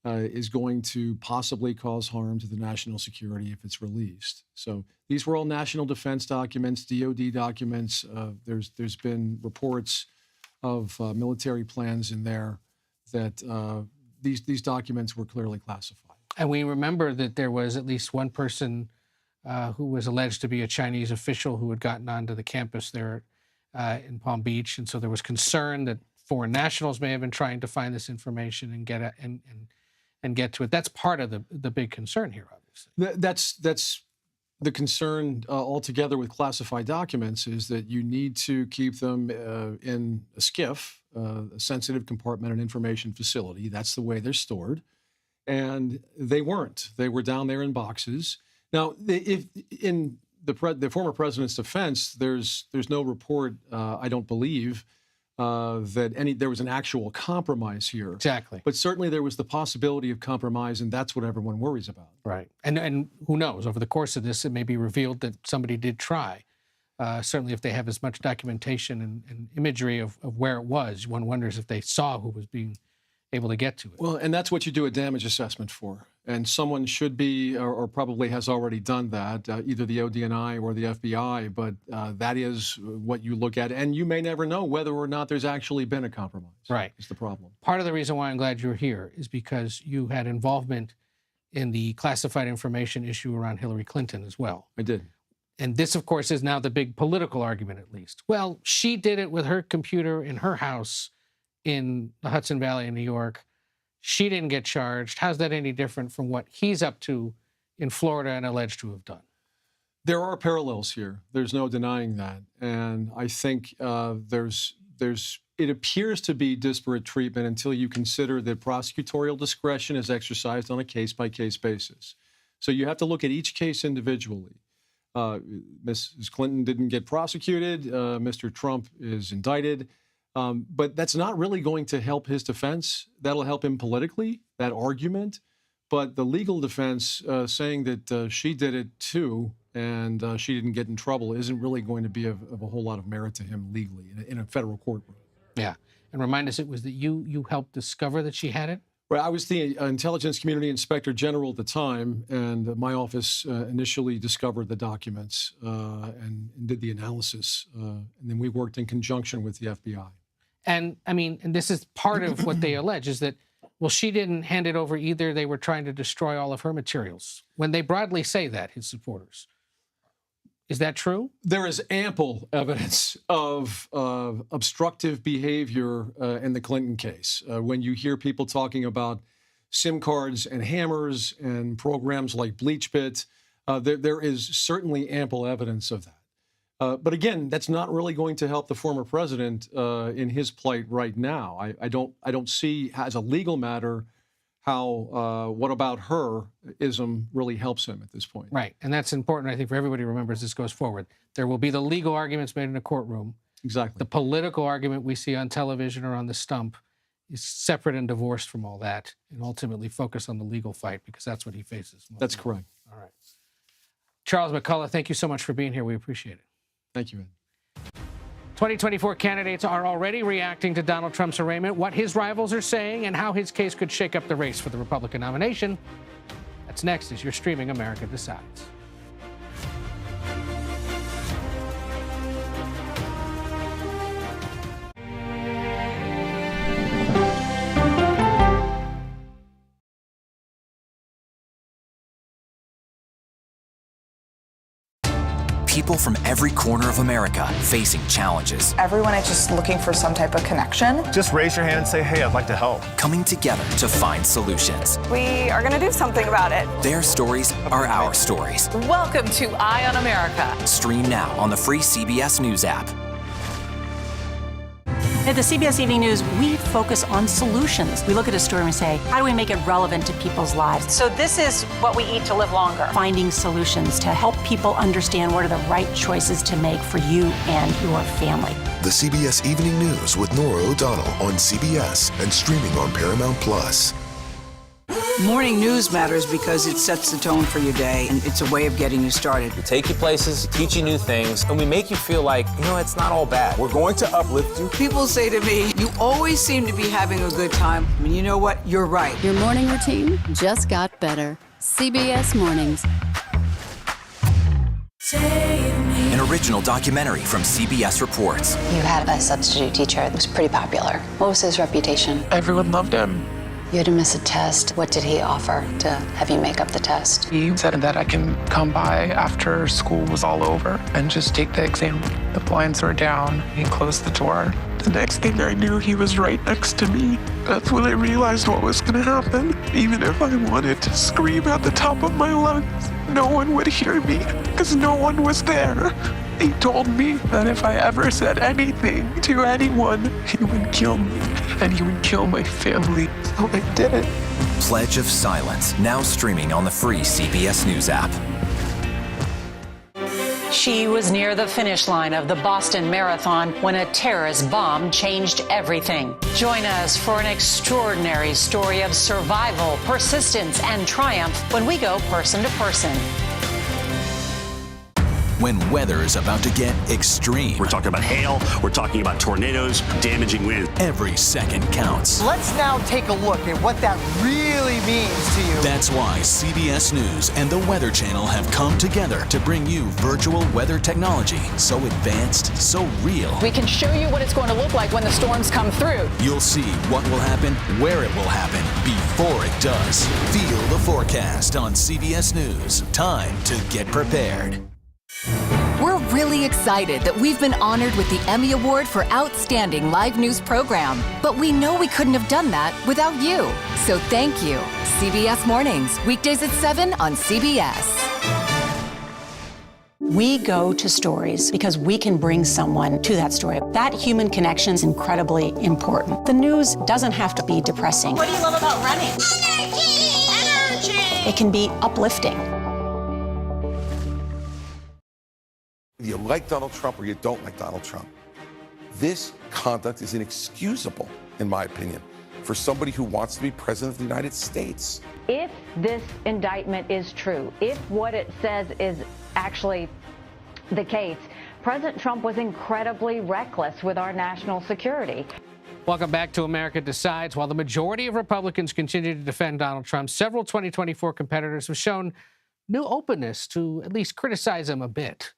is going to possibly cause harm to the national security if it's released. So these were all national defense documents, DOD documents. There's been reports of military plans in there that these documents were clearly classified. And we remember that there was at least one person who was alleged to be a Chinese official who had gotten onto the campus there in Palm Beach. And so there was concern that foreign nationals may have been trying to find this information and get to it. That's part of the big concern here, obviously. That's the concern altogether with classified documents, is that you need to keep them in a SCIF, a sensitive compartmented information facility. That's the way they're stored. And they weren't. They were down there in boxes. Now, if in the former president's defense, there's no report, I don't believe, that there was an actual compromise here. Exactly. But certainly there was the possibility of compromise, and that's what everyone worries about. Right. And who knows, over the course of this, it may be revealed that somebody did try Certainly, if they have as much documentation and imagery of where it was, one wonders if they saw who was being able to get to it. Well, and that's what you do a damage assessment for. And someone should be, or probably has already done that, either the ODNI or the FBI, but that is what you look at. And you may never know whether or not there's actually been a compromise. Right. Is the problem. Part of the reason why I'm glad you're here is because you had involvement in the classified information issue around Hillary Clinton as well. I did. And this, of course, is now the big political argument, at least. Well, she did it with her computer in her house in the Hudson Valley in New York. She didn't get charged. How's that any different from what he's up to in Florida and alleged to have done? There are parallels here. There's no denying that. And I think it appears to be disparate treatment until you consider that prosecutorial discretion is exercised on a case-by-case basis. So you have to look at each case individually. Mrs. Clinton didn't get prosecuted. Mr. Trump is indicted. But that's not really going to help his defense. That'll help him politically, that argument. But the legal defense saying that she did it too and she didn't get in trouble isn't really going to be of a whole lot of merit to him legally in a federal courtroom. Yeah. And remind us, it was that you helped discover that she had it? Right. I was the Intelligence Community Inspector General at the time, and my office initially discovered the documents and did the analysis. And then we worked in conjunction with the FBI. And I mean, and this is part of what they allege is that, well, she didn't hand it over either. They were trying to destroy all of her materials. When they broadly say that, his supporters. Is that true? There is ample evidence of obstructive behavior in the Clinton case. When you hear people talking about SIM cards and hammers and programs like BleachBit, there is certainly ample evidence of that. But again, that's not really going to help the former president in his plight right now. I don't see, as a legal matter, how what about her-ism really helps him at this point. Right, and that's important, I think, for everybody to remember as this goes forward. There will be the legal arguments made in a courtroom. Exactly. The political argument we see on television or on the stump is separate and divorced from all that, and ultimately focus on the legal fight, because that's what he faces. That's correct. All right. Charles McCullough, thank you so much for being here. We appreciate it. Thank you, Ed. 2024 candidates are already reacting to Donald Trump's arraignment, what his rivals are saying, and how his case could shake up the race for the Republican nomination. That's next as you're streaming America Decides. People from every corner of America facing challenges. Everyone is just looking for some type of connection. Just raise your hand and say, hey, I'd like to help. Coming together to find solutions. We are going to do something about it. Their stories are our stories. Welcome to Eye on America. Stream now on the free CBS News app. At the CBS Evening News, we focus on solutions. We look at a story and we say, how do we make it relevant to people's lives? So this is what we eat to live longer. Finding solutions to help people understand what are the right choices to make for you and your family. The CBS Evening News with Norah O'Donnell on CBS and streaming on Paramount Plus. Morning news matters because it sets the tone for your day, and it's a way of getting you started. We take you places, teach you new things, and we make you feel like, it's not all bad. We're going to uplift you. People say to me, you always seem to be having a good time. And you know what? You're right. Your morning routine just got better. CBS Mornings. An original documentary from CBS Reports. You had a substitute teacher that was pretty popular. What was his reputation? Everyone loved him. You had to miss a test. What did he offer to have you make up the test? He said that I can come by after school was all over and just take the exam. The blinds were down. He closed the door. The next thing I knew, he was right next to me. That's when I realized what was going to happen. Even if I wanted to scream at the top of my lungs, no one would hear me because no one was there. He told me that if I ever said anything to anyone, he would kill me and he would kill my family. So I did it. Pledge of Silence, now streaming on the free CBS News app. She was near the finish line of the Boston Marathon when a terrorist bomb changed everything. Join us for an extraordinary story of survival, persistence, and triumph when we go person to person. when weather is about to get extreme. We're talking about hail, we're talking about tornadoes, damaging wind. Every second counts. Let's now take a look at what that really means to you. That's why CBS News and the Weather Channel have come together to bring you virtual weather technology so advanced, so real. We can show you what it's going to look like when the storms come through. You'll see what will happen, where it will happen, before it does. Feel the forecast on CBS News. Time to get prepared. We're really excited that we've been honored with the Emmy Award for Outstanding Live News Program. But we know we couldn't have done that without you. So thank you. CBS Mornings, weekdays at 7 on CBS. We go to stories because we can bring someone to that story. That human connection is incredibly important. The news doesn't have to be depressing. What do you love about running? Energy! It can be uplifting. You like Donald Trump or you don't like Donald Trump. This conduct is inexcusable, in my opinion, for somebody who wants to be president of the United States. If this indictment is true, if what it says is actually the case, President Trump was incredibly reckless with our national security. Welcome back to America Decides. While the majority of Republicans continue to defend Donald Trump, several 2024 competitors have shown new openness to at least criticize him a bit.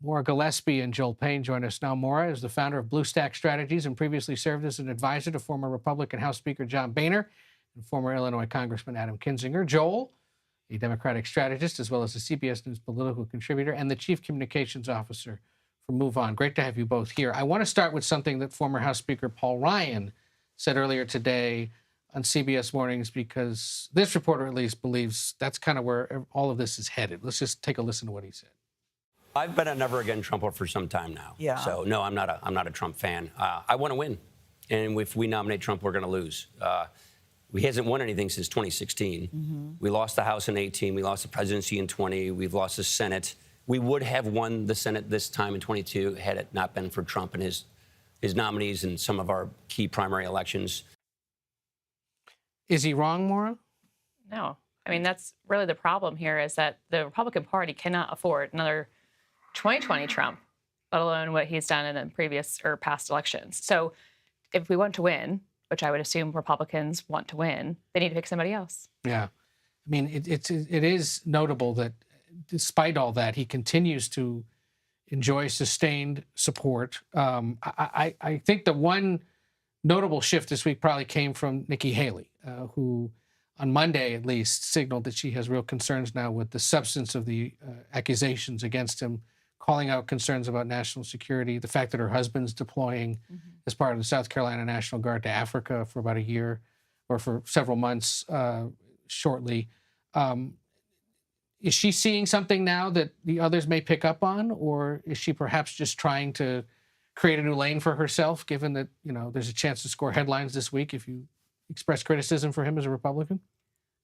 Maura Gillespie and Joel Payne join us now. Maura is the founder of Blue Stack Strategies and previously served as an advisor to former Republican House Speaker John Boehner and former Illinois Congressman Adam Kinzinger. Joel, a Democratic strategist, as well as a CBS News political contributor and the chief communications officer for Move On. Great to have you both here. I want to start with something that former House Speaker Paul Ryan said earlier today on CBS Mornings, because this reporter at least believes that's kind of where all of this is headed. Let's just take a listen to what he said. I've been a never again Trumper for some time now. Yeah. So no, I'm not a Trump fan. I want to win, and if we nominate Trump, we're going to lose. He hasn't won anything since 2016. Mm-hmm. We lost the House in 18. We lost the presidency in 20. We've lost the Senate. We would have won the Senate this time in 22 had it not been for Trump and his nominees in some of our key primary elections. Is he wrong, Maura? No. I mean, that's really the problem here, is that the Republican Party cannot afford another 2020 Trump, let alone what he's done in the previous or past elections. So if we want to win, which I would assume Republicans want to win, they need to pick somebody else. Yeah. I mean, it is notable that despite all that, he continues to enjoy sustained support. I think the one notable shift this week probably came from Nikki Haley, who on Monday at least signaled that she has real concerns now with the substance of the accusations against him, calling out concerns about national security, the fact that her husband's deploying as part of the South Carolina National Guard to Africa for about a year or for several months shortly. Is she seeing something now that the others may pick up on, or is she perhaps just trying to create a new lane for herself, given that, you know, there's a chance to score headlines this week if you express criticism for him as a Republican?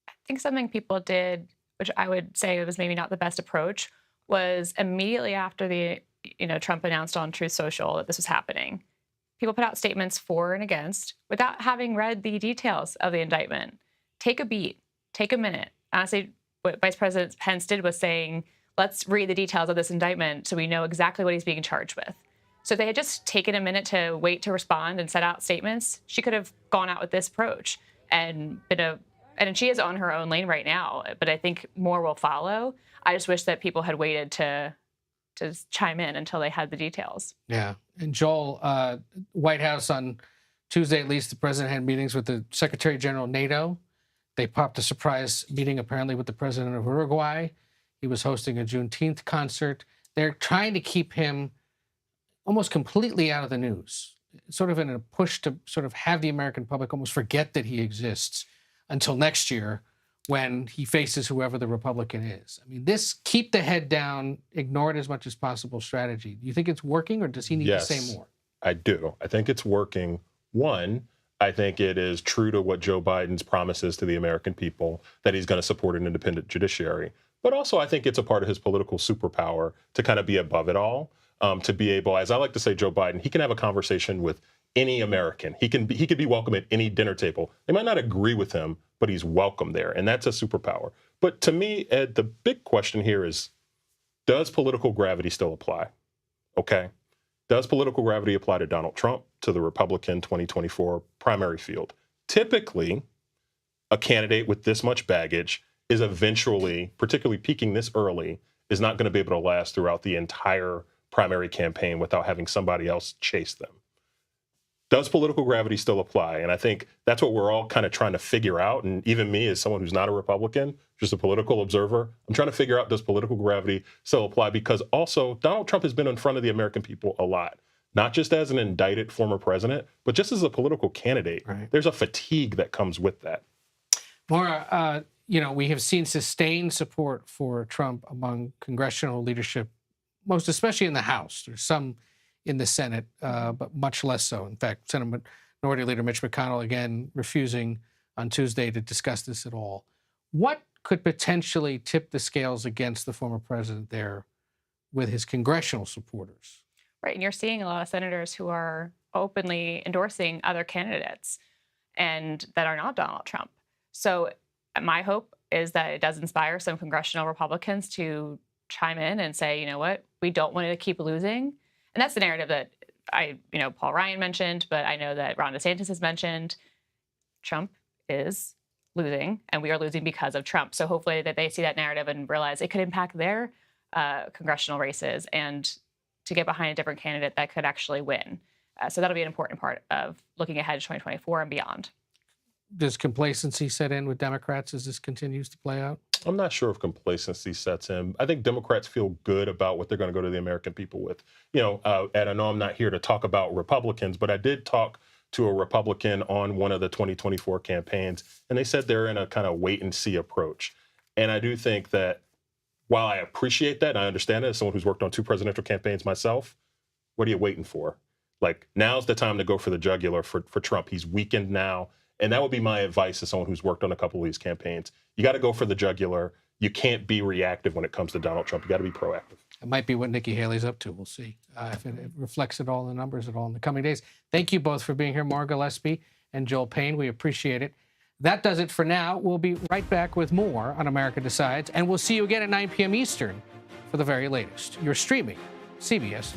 I think something people did, which I would say was maybe not the best approach, was immediately after the, Trump announced on Truth Social that this was happening, people put out statements for and against without having read the details of the indictment. Take a beat, take a minute. Honestly, what Vice President Pence did was saying, let's read the details of this indictment so we know exactly what he's being charged with. So if they had just taken a minute to wait to respond and set out statements, she could have gone out with this approach and and she is on her own lane right now, but I think more will follow. I just wish that people had waited to chime in until they had the details. Yeah. And Joel, White House on Tuesday, at least, the president had meetings with the Secretary General of NATO. They popped a surprise meeting, apparently, with the president of Uruguay. He was hosting a Juneteenth concert. They're trying to keep him almost completely out of the news, sort of in a push to sort of have the American public almost forget that he exists until next year when he faces whoever the Republican is. I mean, this keep the head down, ignore it as much as possible strategy. Do you think it's working, or does he need to say more? I do. I think it's working. One, I think it is true to what Joe Biden's promises to the American people, that he's going to support an independent judiciary. But also, I think it's a part of his political superpower to kind of be above it all, to be able, as I like to say, Joe Biden, he can have a conversation with any American. He could be welcome at any dinner table. They might not agree with him, but he's welcome there, and that's a superpower. But to me, Ed, the big question here is does political gravity still apply? Okay. Does political gravity apply to Donald Trump, to the Republican 2024 primary field? Typically, a candidate with this much baggage is eventually, particularly peaking this early, is not going to be able to last throughout the entire primary campaign without having somebody else chase them. Does political gravity still apply? And I think that's what we're all kind of trying to figure out. And even me, as someone who's not a Republican, just a political observer, I'm trying to figure out, does political gravity still apply? Because also, Donald Trump has been in front of the American people a lot, not just as an indicted former president, but just as a political candidate. Right. There's a fatigue that comes with that. Maura, we have seen sustained support for Trump among congressional leadership, most especially in the House. There's some in the Senate, but much less so. In fact, Senate Minority Leader Mitch McConnell, again, refusing on Tuesday to discuss this at all. What could potentially tip the scales against the former president there with his congressional supporters? Right, and you're seeing a lot of senators who are openly endorsing other candidates and that are not Donald Trump. So my hope is that it does inspire some congressional Republicans to chime in and say, you know what, we don't want to keep losing. And that's the narrative that Paul Ryan mentioned, but I know that Ron DeSantis has mentioned. Trump is losing, and we are losing because of Trump. So hopefully that they see that narrative and realize it could impact their congressional races and to get behind a different candidate that could actually win. So that'll be an important part of looking ahead to 2024 and beyond. Does complacency set in with Democrats as this continues to play out? I'm not sure if complacency sets in. I think Democrats feel good about what they're going to go to the American people with. And I know I'm not here to talk about Republicans, but I did talk to a Republican on one of the 2024 campaigns, and they said they're in a kind of wait-and-see approach. And I do think that while I appreciate that, and I understand it as someone who's worked on 2 presidential campaigns myself, what are you waiting for? Like, now's the time to go for the jugular for Trump. He's weakened now. And that would be my advice to someone who's worked on a couple of these campaigns. You got to go for the jugular. You can't be reactive when it comes to Donald Trump. You got to be proactive. It might be what Nikki Haley's up to. We'll see if it reflects it all in the numbers at all in the coming days. Thank you both for being here, Maura Gillespie and Joel Payne. We appreciate it. That does it for now. We'll be right back with more on America Decides, and we'll see you again at 9 p.m. Eastern for the very latest. You're streaming CBS.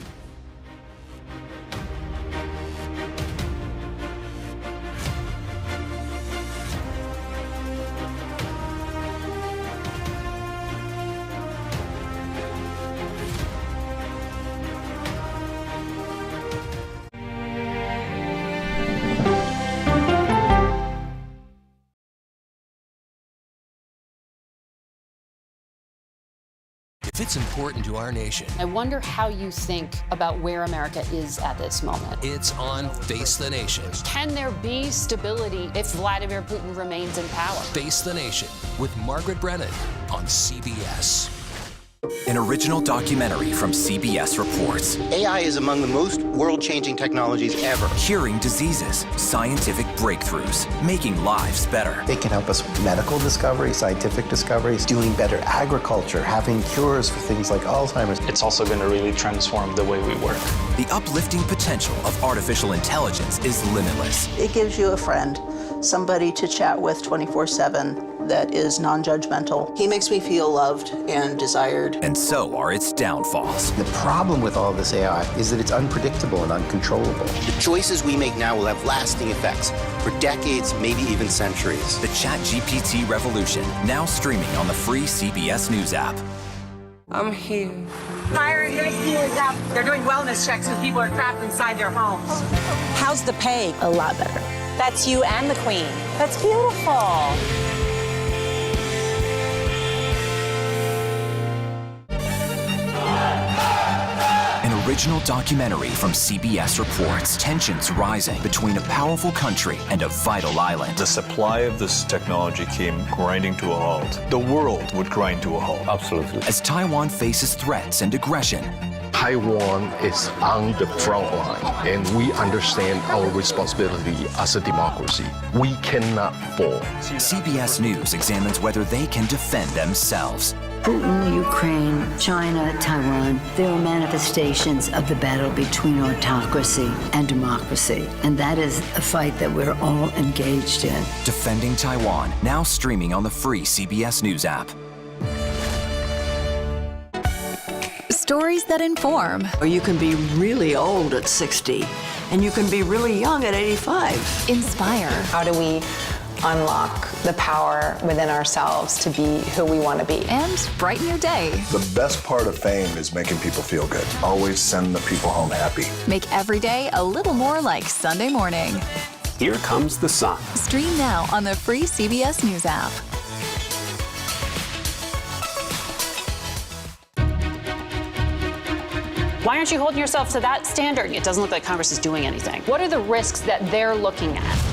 If it's important to our nation, I wonder how you think about where America is at this moment. It's on Face the Nation. Can there be stability if Vladimir Putin remains in power? Face the Nation with Margaret Brennan on CBS. An original documentary from CBS reports. AI is among the most world-changing technologies ever. Curing diseases, scientific breakthroughs, making lives better. They can help us with medical discoveries, scientific discoveries, doing better agriculture, having cures for things like Alzheimer's. It's also going to really transform the way we work. The uplifting potential of artificial intelligence is limitless. It gives you a friend, somebody to chat with 24/7 that is non-judgmental. He makes me feel loved and desired. And so are its downfalls. The problem with all this AI is that it's unpredictable and uncontrollable. The choices we make now will have lasting effects for decades, maybe even centuries. The ChatGPT revolution, now streaming on the free CBS News app. I'm here. Fire and rescue is out. They're doing wellness checks when people are trapped inside their homes. How's the pay? A lot better. That's you and the Queen. That's beautiful. An original documentary from CBS reports tensions rising between a powerful country and a vital island. The supply of this technology came grinding to a halt. The world would grind to a halt. Absolutely. As Taiwan faces threats and aggression, Taiwan is on the front line, and we understand our responsibility as a democracy. We cannot fall. CBS News examines whether they can defend themselves. Putin, Ukraine, China, Taiwan, there are manifestations of the battle between autocracy and democracy. And that is a fight that we're all engaged in. Defending Taiwan, now streaming on the free CBS News app. Stories that inform. Or you can be really old at 60, and you can be really young at 85. Inspire. How do we unlock the power within ourselves to be who we want to be? And brighten your day. The best part of fame is making people feel good. Always send the people home happy. Make every day a little more like Sunday morning. Here comes the sun. Stream now on the free CBS News app. Why aren't you holding yourself to that standard? It doesn't look like Congress is doing anything. What are the risks that they're looking at?